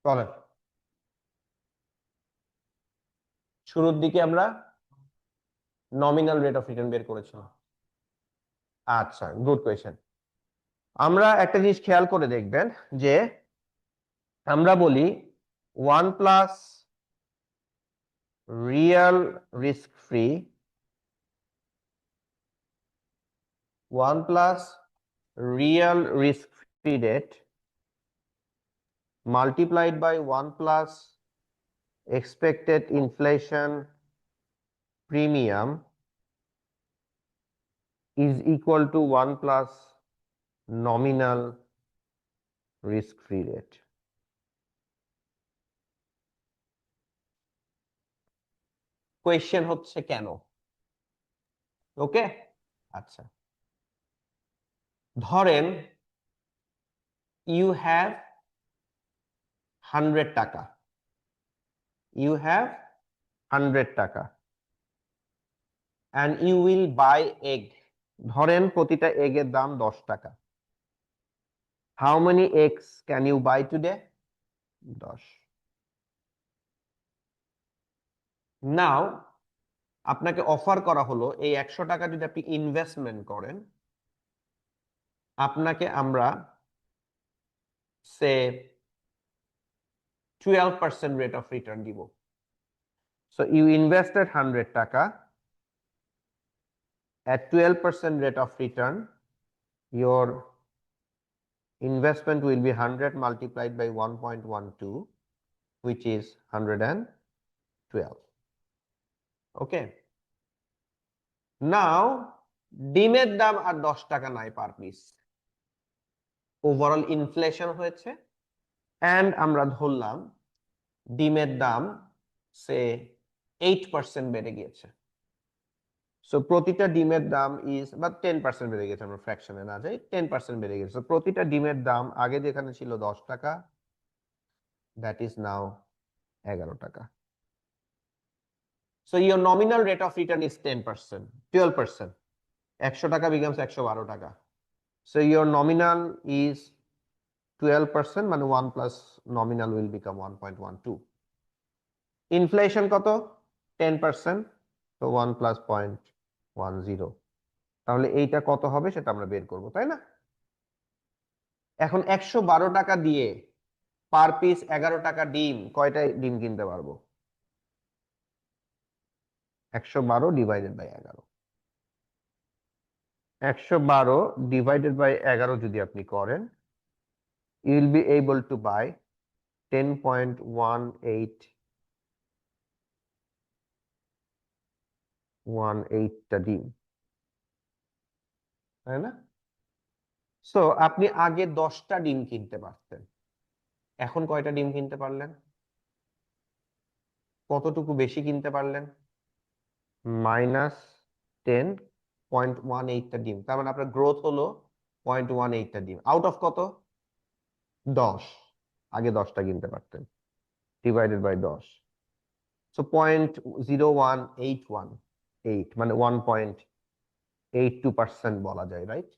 চলেন শুরুর দিকে আমরা নমিনাল রেট অফ রিটার্ন বের করেছিলাম। আচ্ছা, গুড কোয়েশ্চেন। আমরা একটা জিনিস খেয়াল করে দেখবেন যে আমরা বলি 1 plus real risk free 1 plus real risk free rate multiplied by 1 plus expected inflation premium is equal to 1 plus nominal risk free rate. Question হচ্ছে কেন? ওকে, আচ্ছা, ধরেন you have 100 টাকা, you have 100 টাকা and you will buy egg. ধরেন প্রতিটা এগের দাম 10 টাকা। How many eggs can you buy today? 10. Now আপনাকে অফার করা হলো এই 100 টাকা যদি আপনি ইনভেস্টমেন্ট করেন, আপনাকে আমরা সে 12% rate of return দিব। So you invested 100 টাকা at 12% rate of return, your investment will be 100 multiplied by 1.12, which is 112. Okay, now ডিমের দাম আর 10 টাকা নাই পার পিস, ওভারঅল ইনফ্লেশন হয়েছে এন্ড আমরা ধরলাম ডিমের দাম সে 8% বেড়ে গিয়েছে। সো প্রতিটা ডিমের দাম ইজ বা 10% বেড়ে গেছে, আমরা ফ্র্যাকশনে না যাই, 10% বেড়ে গেছে। সো প্রতিটা ডিমের দাম আগে যেখানে ছিল 10 টাকা, দ্যাট ইজ নাও 11 টাকা। So your nominal rate of return is 10%, 12%। 100 টাকা বিকামস 112 টাকা। সো ইয়োর নমিনাল ইজ 12%, মানে 1 plus nominal will become 1.12। Inflation কত? 10%, তো 1 প্লাস 0.10। তাহলে এইটা কত হবে সেটা আমরা বের করব, তাই না? এখন 112 টাকা দিয়ে পার পিস 11 টাকা ডিম, কয়টা ডিম কিনতে পারবো? 112 ডিভাইডেড বাই 11, 112 ডিভাইডেড বাই 11 যদি আপনি করেন, you will be able to buy 10.18 টা ডিম, তাই না? সো আপনি আগে 10টা ডিম কিনতে পারতেন, এখন কয়টা ডিম কিনতে পারলেন? কতটুকু বেশি কিনতে পারলেন? -10.18 টা ডিম। তার মানে আপনার গ্রোথ হলো 0.18 টা ডিম আউট অফ কত? 10। আগে 10টা কিনতে পারতেন, ডিভাইডেড বাই 10। সো 0.01818, মানে 1.82% বলা যায়, রাইট?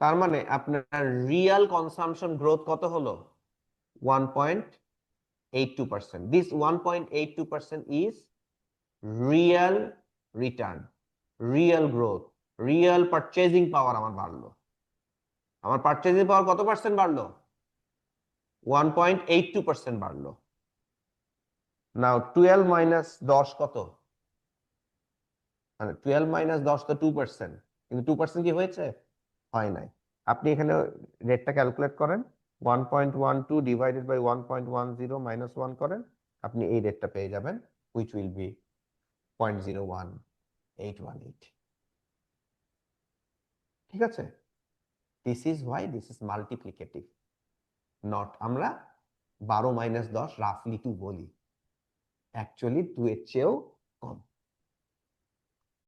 তার মানে আপনার রিয়েল কনসাম্পশন গ্রোথ কত হলো? 1.82%। This 1.82% is real return, real growth, real purchasing power আমার বাড়লো। আমার পারচেজিং পাওয়ার কত পার্সেন্ট বাড়লো? 1.82% বাড়লো। নাও 12 মাইনাস 10 কত? মানে 12 মাইনাস 10 তো 2%, কিন্তু 2% কি হয়েছে? হয় নাই। আপনি এখানে রেটটা ক্যালকুলেট করেন, 1.12 ডিভাইডেড বাই 1.10 মাইনাস 1 করেন, আপনি এই রেটটা পেয়ে যাবেন, which will be 0.01818। ঠিক আছে? This is why this is multiplicative, not আমরা 12 মাইনাস 10 রাফলি 2 বলি, অ্যাকচুয়ালি 2 এর চেয়েও কম।